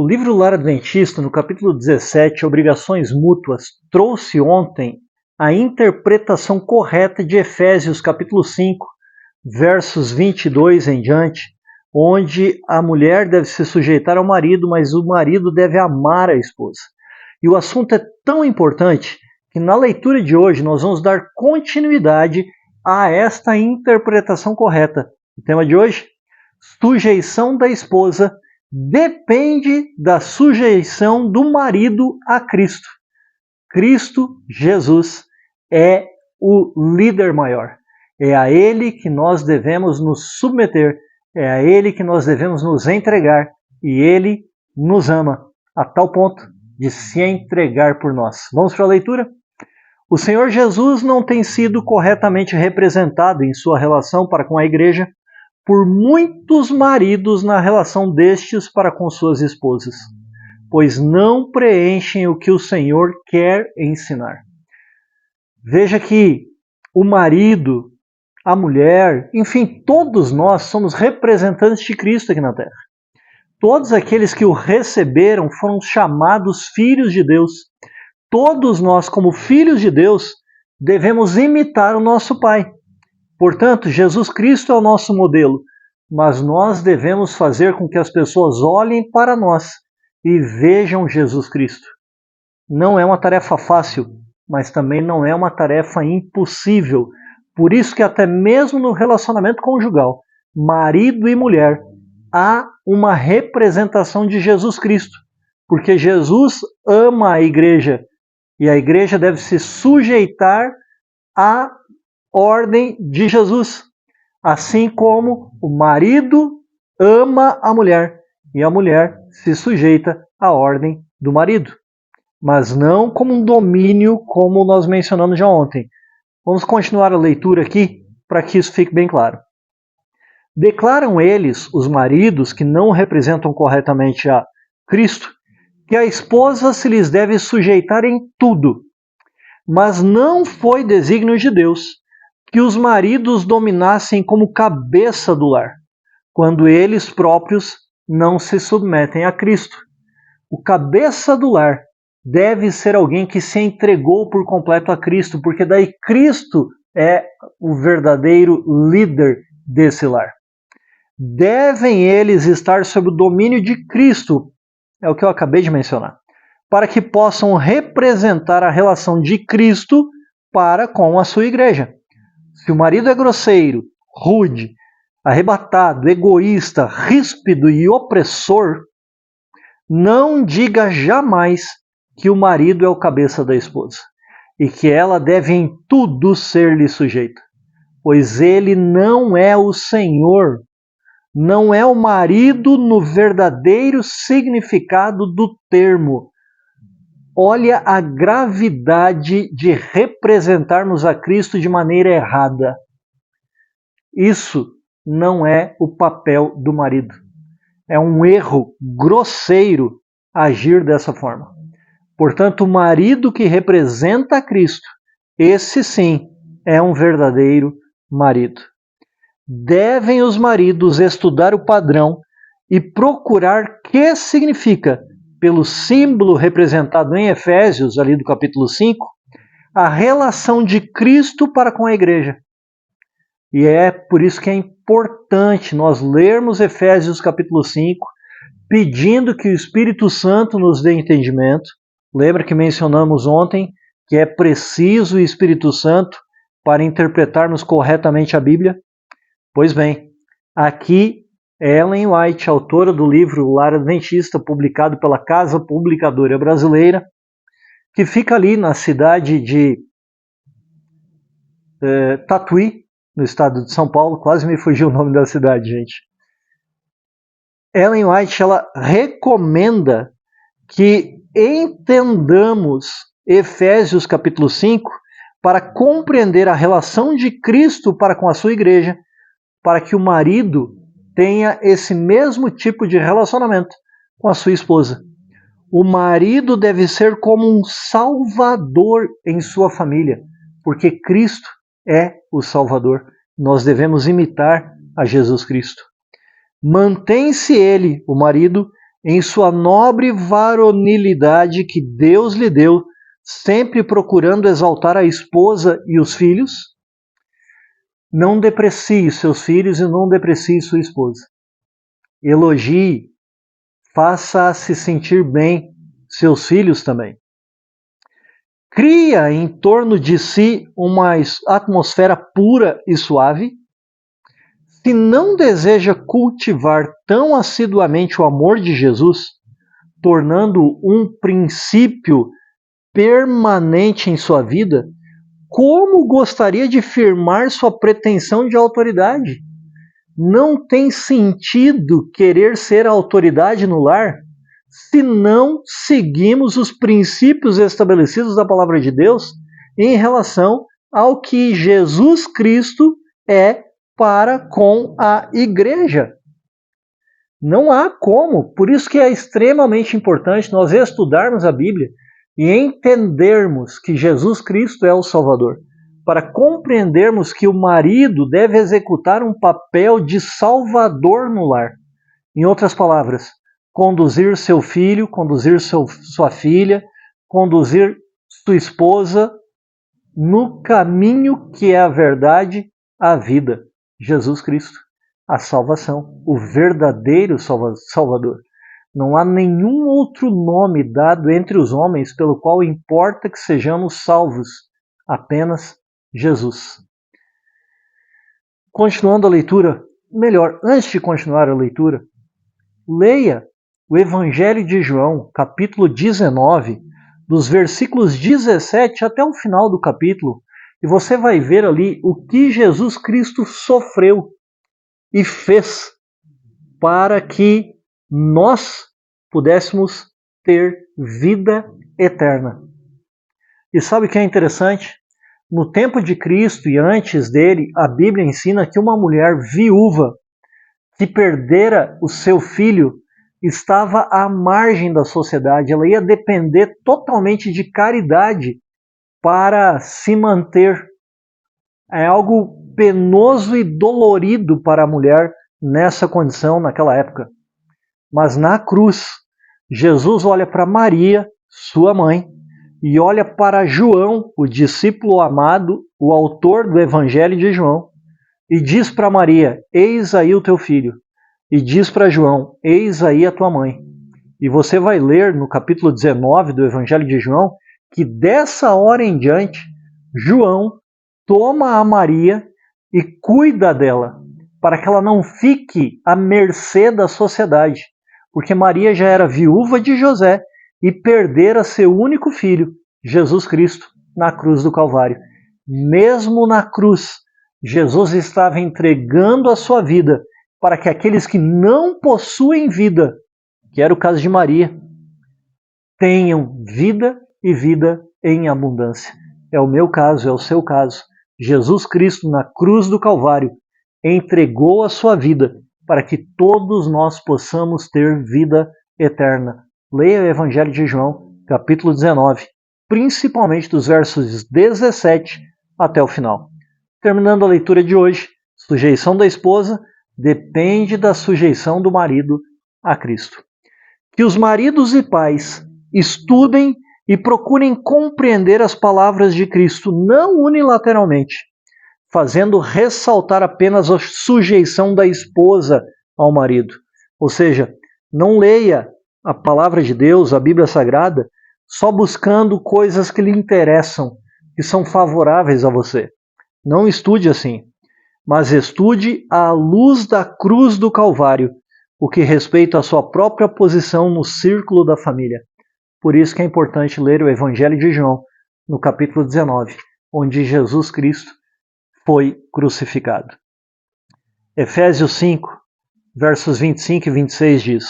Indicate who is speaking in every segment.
Speaker 1: O livro Lar Adventista, no capítulo 17, Obrigações Mútuas, trouxe ontem a interpretação correta de Efésios, capítulo 5, versos 22 em diante, onde a mulher deve se sujeitar ao marido, mas o marido deve amar a esposa. E o assunto é tão importante que na leitura de hoje nós vamos dar continuidade a esta interpretação correta. O tema de hoje? Sujeição da esposa depende da sujeição do marido a Cristo. Cristo Jesus é o líder maior. É a Ele que nós devemos nos submeter, é a Ele que nós devemos nos entregar, e Ele nos ama a tal ponto de se entregar por nós. Vamos para a leitura? O Senhor Jesus não tem sido corretamente representado em sua relação para com a igreja por muitos maridos na relação destes para com suas esposas, pois não preenchem o que o Senhor quer ensinar. Veja que o marido, a mulher, enfim, todos nós somos representantes de Cristo aqui na Terra. Todos aqueles que o receberam foram chamados filhos de Deus. Todos nós, como filhos de Deus, devemos imitar o nosso Pai. Portanto, Jesus Cristo é o nosso modelo, mas nós devemos fazer com que as pessoas olhem para nós e vejam Jesus Cristo. Não é uma tarefa fácil, mas também não é uma tarefa impossível. Por isso que até mesmo no relacionamento conjugal, marido e mulher, há uma representação de Jesus Cristo, porque Jesus ama a igreja e a igreja deve se sujeitar à ordem de Jesus, assim como o marido ama a mulher e a mulher se sujeita à ordem do marido, mas não como um domínio como nós mencionamos já ontem. Vamos continuar a leitura aqui para que isso fique bem claro. Declaram eles, os maridos que não representam corretamente a Cristo, que a esposa se lhes deve sujeitar em tudo, mas não foi desígnio de Deus que os maridos dominassem como cabeça do lar, quando eles próprios não se submetem a Cristo. O cabeça do lar deve ser alguém que se entregou por completo a Cristo, porque daí Cristo é o verdadeiro líder desse lar. Devem eles estar sob o domínio de Cristo, é o que eu acabei de mencionar, para que possam representar a relação de Cristo para com a sua igreja. Se o marido é grosseiro, rude, arrebatado, egoísta, ríspido e opressor, não diga jamais que o marido é o cabeça da esposa e que ela deve em tudo ser-lhe sujeita, pois ele não é o Senhor, não é o marido no verdadeiro significado do termo. Olha a gravidade de representarmos a Cristo de maneira errada. Isso não é o papel do marido. É um erro grosseiro agir dessa forma. Portanto, o marido que representa a Cristo, esse sim é um verdadeiro marido. Devem os maridos estudar o padrão e procurar que significa, pelo símbolo representado em Efésios, ali do capítulo 5, a relação de Cristo para com a igreja. E é por isso que é importante nós lermos Efésios capítulo 5, pedindo que o Espírito Santo nos dê entendimento. Lembra que mencionamos ontem que é preciso o Espírito Santo para interpretarmos corretamente a Bíblia? Pois bem, aqui Ellen White, autora do livro Lar Adventista, publicado pela Casa Publicadora Brasileira, que fica ali na cidade de Tatuí, no estado de São Paulo. Quase me fugiu o nome da cidade, gente. Ellen White, ela recomenda que entendamos Efésios capítulo 5 para compreender a relação de Cristo para com a sua igreja, para que o marido tenha esse mesmo tipo de relacionamento com a sua esposa. O marido deve ser como um salvador em sua família, porque Cristo é o Salvador. Nós devemos imitar a Jesus Cristo. Mantém-se ele, o marido, em sua nobre varonilidade que Deus lhe deu, sempre procurando exaltar a esposa e os filhos, não deprecie seus filhos e não deprecie sua esposa. Elogie, faça se sentir bem seus filhos também. Cria em torno de si uma atmosfera pura e suave. Se não deseja cultivar tão assiduamente o amor de Jesus, tornando um princípio permanente em sua vida, como gostaria de firmar sua pretensão de autoridade? Não tem sentido querer ser a autoridade no lar se não seguimos os princípios estabelecidos da palavra de Deus em relação ao que Jesus Cristo é para com a igreja. Não há como. Por isso que é extremamente importante nós estudarmos a Bíblia e entendermos que Jesus Cristo é o Salvador, para compreendermos que o marido deve executar um papel de salvador no lar. Em outras palavras, conduzir seu filho, conduzir sua filha, conduzir sua esposa no caminho que é a verdade, a vida, Jesus Cristo, a salvação, o verdadeiro Salvador. Não há nenhum outro nome dado entre os homens pelo qual importa que sejamos salvos, apenas Jesus. Continuando a leitura, melhor, antes de continuar a leitura, leia o Evangelho de João, capítulo 19, dos versículos 17 até o final do capítulo, e você vai ver ali o que Jesus Cristo sofreu e fez para que nós pudéssemos ter vida eterna. E sabe o que é interessante? No tempo de Cristo e antes dele, a Bíblia ensina que uma mulher viúva que perdera o seu filho estava à margem da sociedade. Ela ia depender totalmente de caridade para se manter. É algo penoso e dolorido para a mulher nessa condição, naquela época. Mas na cruz, Jesus olha para Maria, sua mãe, e olha para João, o discípulo amado, o autor do Evangelho de João, e diz para Maria: eis aí o teu filho. E diz para João: eis aí a tua mãe. E você vai ler no capítulo 19 do Evangelho de João que dessa hora em diante, João toma a Maria e cuida dela, para que ela não fique à mercê da sociedade, porque Maria já era viúva de José e perdera seu único filho, Jesus Cristo, na cruz do Calvário. Mesmo na cruz, Jesus estava entregando a sua vida para que aqueles que não possuem vida, que era o caso de Maria, tenham vida e vida em abundância. É o meu caso, é o seu caso. Jesus Cristo, na cruz do Calvário, entregou a sua vida para que todos nós possamos ter vida eterna. Leia o Evangelho de João, capítulo 19, principalmente dos versos 17 até o final. Terminando a leitura de hoje, sujeição da esposa depende da sujeição do marido a Cristo. Que os maridos e pais estudem e procurem compreender as palavras de Cristo, não unilateralmente, fazendo ressaltar apenas a sujeição da esposa ao marido. Ou seja, não leia a palavra de Deus, a Bíblia Sagrada, só buscando coisas que lhe interessam, que são favoráveis a você. Não estude assim, mas estude à luz da cruz do Calvário, o que respeita à sua própria posição no círculo da família. Por isso que é importante ler o Evangelho de João, no capítulo 19, onde Jesus Cristo foi crucificado. Efésios 5, versos 25 e 26 diz: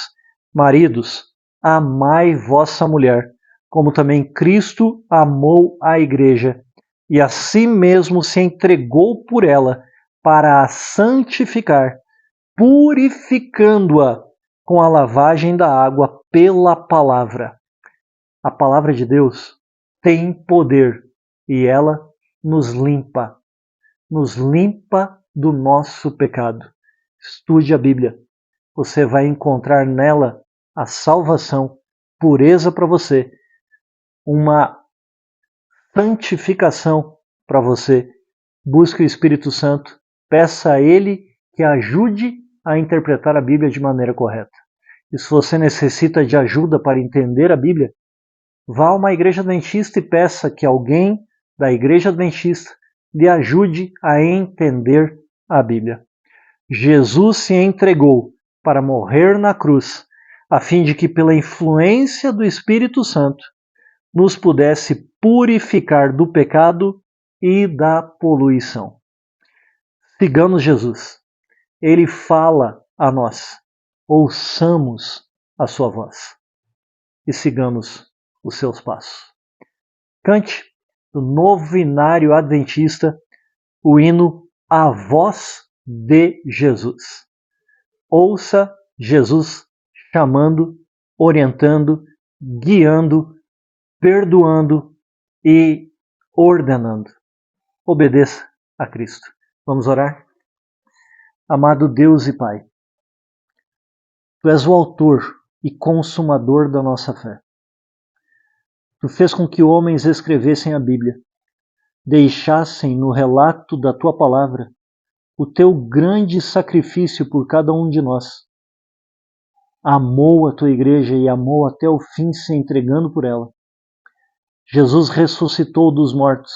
Speaker 1: maridos, amai vossa mulher, como também Cristo amou a igreja, e a si mesmo se entregou por ela, para a santificar, purificando-a com a lavagem da água pela palavra. A palavra de Deus tem poder e ela nos limpa do nosso pecado. Estude a Bíblia. Você vai encontrar nela a salvação, pureza para você, uma santificação para você. Busque o Espírito Santo, peça a Ele que ajude a interpretar a Bíblia de maneira correta. E se você necessita de ajuda para entender a Bíblia, vá a uma igreja adventista e peça que alguém da igreja adventista lhe ajude a entender a Bíblia. Jesus se entregou para morrer na cruz, a fim de que pela influência do Espírito Santo nos pudesse purificar do pecado e da poluição. Sigamos Jesus. Ele fala a nós. Ouçamos a sua voz e sigamos os seus passos. Cante do Novenário Adventista o hino A Voz de Jesus. Ouça Jesus chamando, orientando, guiando, perdoando e ordenando. Obedeça a Cristo. Vamos orar? Amado Deus e Pai, Tu és o autor e consumador da nossa fé. Tu fez com que homens escrevessem a Bíblia, deixassem no relato da Tua palavra o Teu grande sacrifício por cada um de nós. Amou a Tua igreja e amou até o fim, se entregando por ela. Jesus ressuscitou dos mortos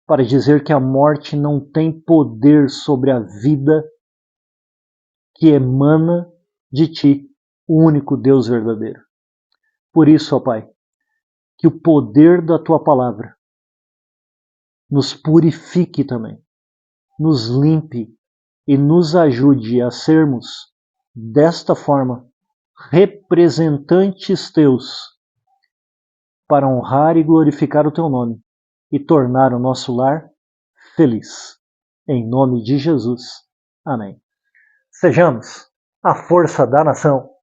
Speaker 1: para dizer que a morte não tem poder sobre a vida que emana de Ti, o único Deus verdadeiro. Por isso, ó Pai, que o poder da Tua palavra nos purifique também, nos limpe e nos ajude a sermos, desta forma, representantes Teus, para honrar e glorificar o Teu nome e tornar o nosso lar feliz. Em nome de Jesus. Amém. Sejamos a força da nação.